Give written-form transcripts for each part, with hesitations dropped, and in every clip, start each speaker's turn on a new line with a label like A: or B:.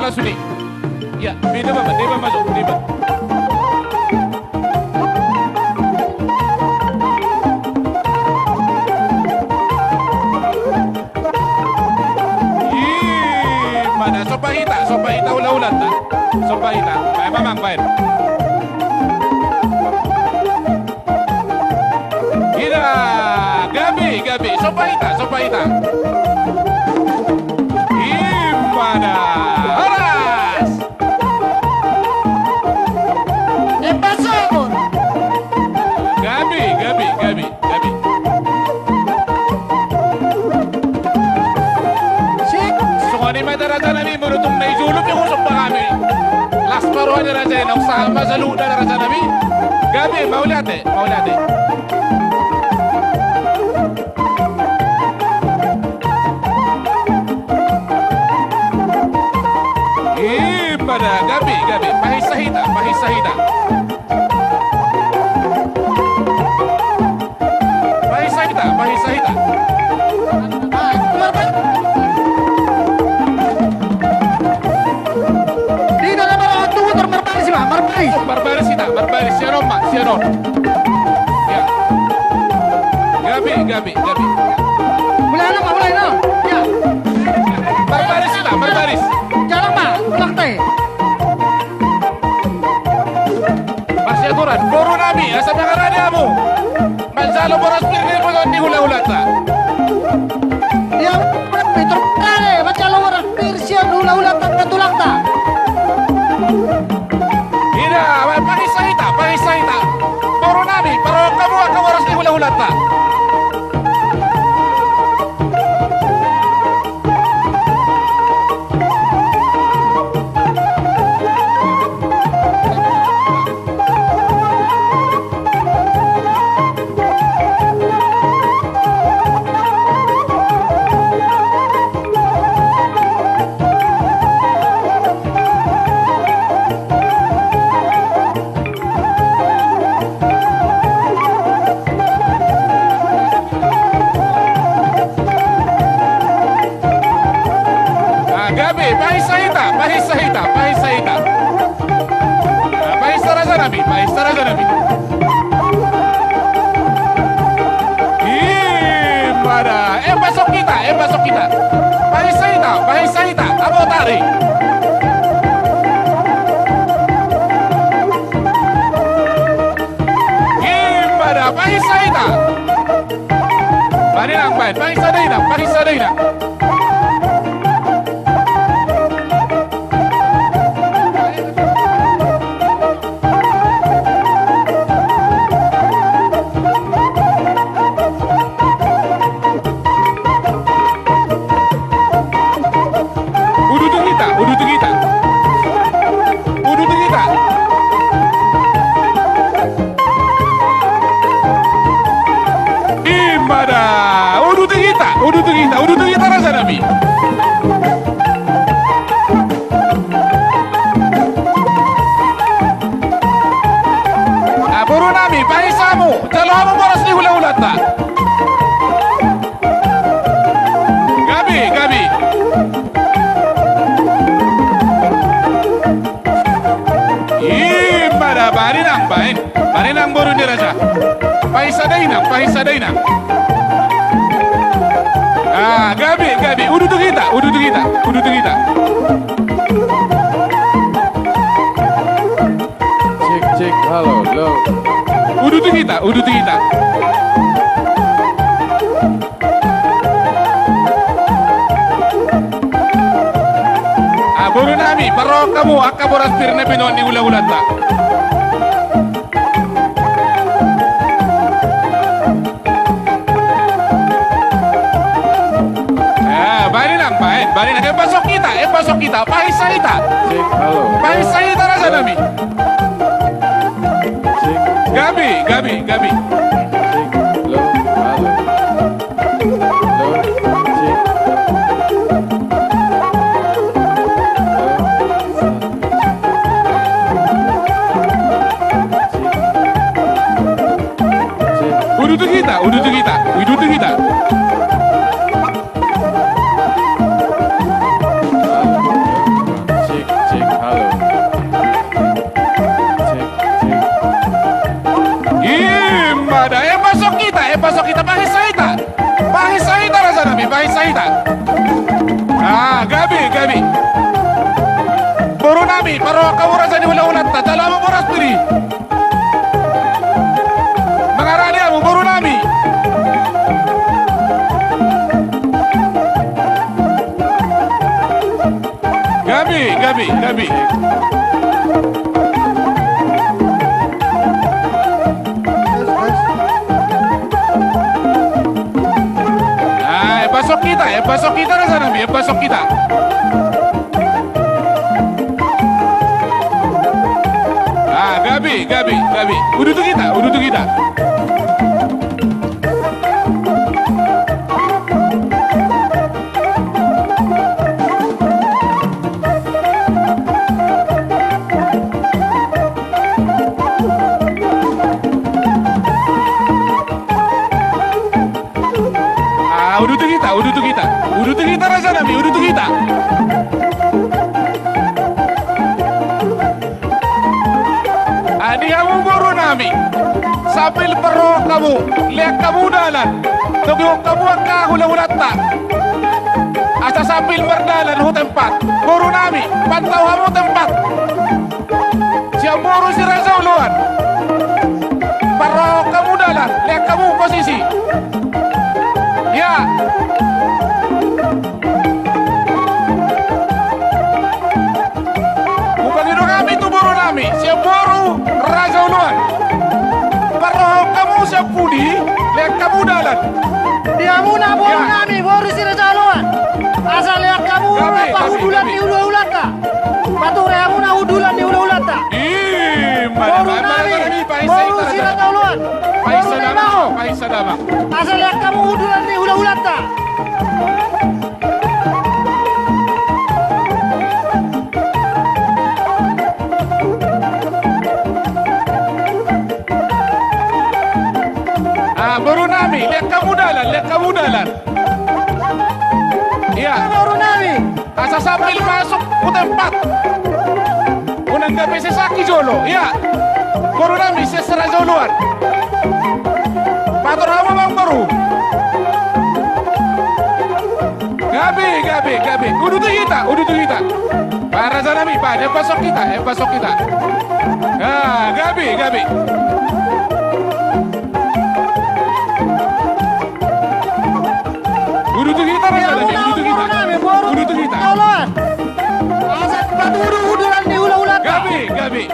A: Pak Sudi. Ya, di depan masuk, di depan. Mana sopa hita ulah-ulah tak? Sopa hita, mamang baik. Hida, gabi, sopa hita. Mana? Aras!
B: Pasok!
A: Gabi.
B: Sik!
A: Sungani madaraja namin, munutong na isulog yung usap pa kami. Last paruhan na raja yun, sama sa luda na raja namin. Gabi, maulate. Pada gabi, pahisahita. Pahisahita.
B: Keluar Pak! Di dalam orang tunggu termerbaris Pak, merbaris.
A: Barbaris, siaron. Ya. Gabi.
B: Mulai Pak, Ya.
A: Barbaris.
B: Jalan Pak, pulang teh.
A: Masih aturan, boro nami, asa nakaraniamu. Mansalo boros pirnir mo ni hula-hula ta.
B: Ya, Peter kare, baca lawar Persian hula-hula tak tulang tak.
A: Ida, pahisahita. Boro nami, pero kamu akan boros ni hula-hula ta. Gabi, pahisahita. Pahistaraja nabi. Gimana? Pasok kita. Pahisahita. Abo tarik. Gimana? Pahisahita. Barinang, pahisadaina. Udu kita. Imada, udu kita rasa nabi. Buru nami, pahisamu, jalamu boros ni hula-hula ta. Gabi. Imada, barinang buru ni raja. Pahisadaina. Gabi, udu kita.
C: Cek, halo, lo.
A: Udu kita. Buru nami, pero kamu akan boros pirna pinon ni hula-hula ta. Barinang, pasok kita, pahisahita.
C: Cek, halo.
A: Pahisahita rasa nami.
C: Cek,
A: Gabi.
C: cek, lo, halo. Lo, cek.
A: Udu kita.
C: Cek,
A: pahisahita. Gabi. Boro nami, paro kawura sa niwala-ulat ta, dala mo boras piri. Mangarali mo, boro nami. Gabi. Pasok kita na sa nami, pasok kita. Gabi. Udah tuh kita. Udah tuh kita rasa nami, udah tuh kita. Adi kamu boro nami. Sambil perro kamu, lihat kamu dalan. Tugok kamu ang ulat ta. Asa sambil berdalan ho tempat. Boro nami, pantau kamu tempat. Siap boro si Reza uluan. Perro kamu dalan, lihat kamu posisi. Ya. Upang kami itu boro nami, siap boro Raja uluan. Perro kamu siap pudi, lihat kamu dalan.
B: Dia muna boro nami, boro si Raja uluan. Asal lihat kamu udulan di ulat ta. Pature muna udulan di ulat ta. Boro nami, boro si Raja uluan.
A: Paisadama.
B: Asal lihat kamu udulan di ulat ta.
A: Boro nami, lihat kamu dalan. Iya.
B: Boro nami.
A: Asa sambil masuk ke tempat. Unang gabi si Saki Jolo, iya. Boro nami, si Raja uluan. Pator hama bang baru. Gabi. Udah tuh kita. Para Raja nami, Pak, yang pasok kita. Gabi. Udah tuh kita Raja nami, udah tuh kita.
B: Asal paturu udulan di ulat ta.
A: Gabi.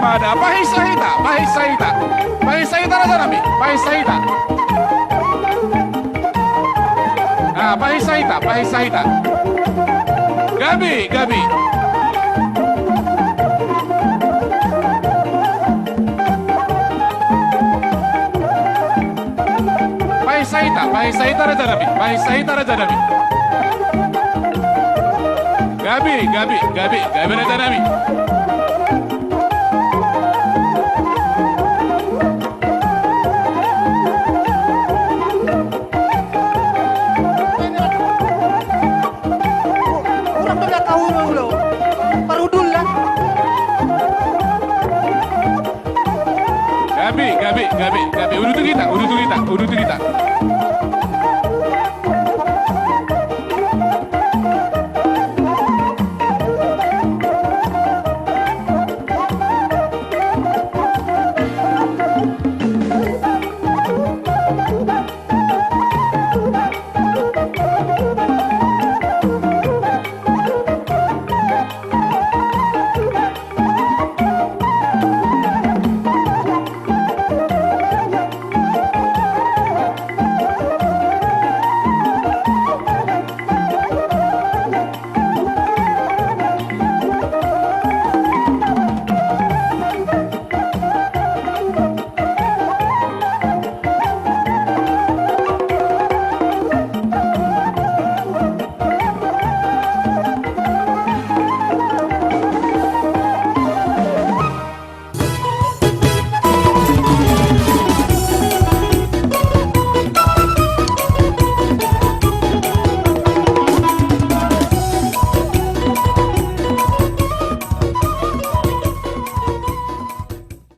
A: Pada pahisahita Raja nami, pahisahita. Pahisahita. Gabi. Pahisahita Raja nami. Gabi Raja nami.
B: Kurang tuh gak tahu lo. Parudul lah.
A: Gabi. Udah tuh kita.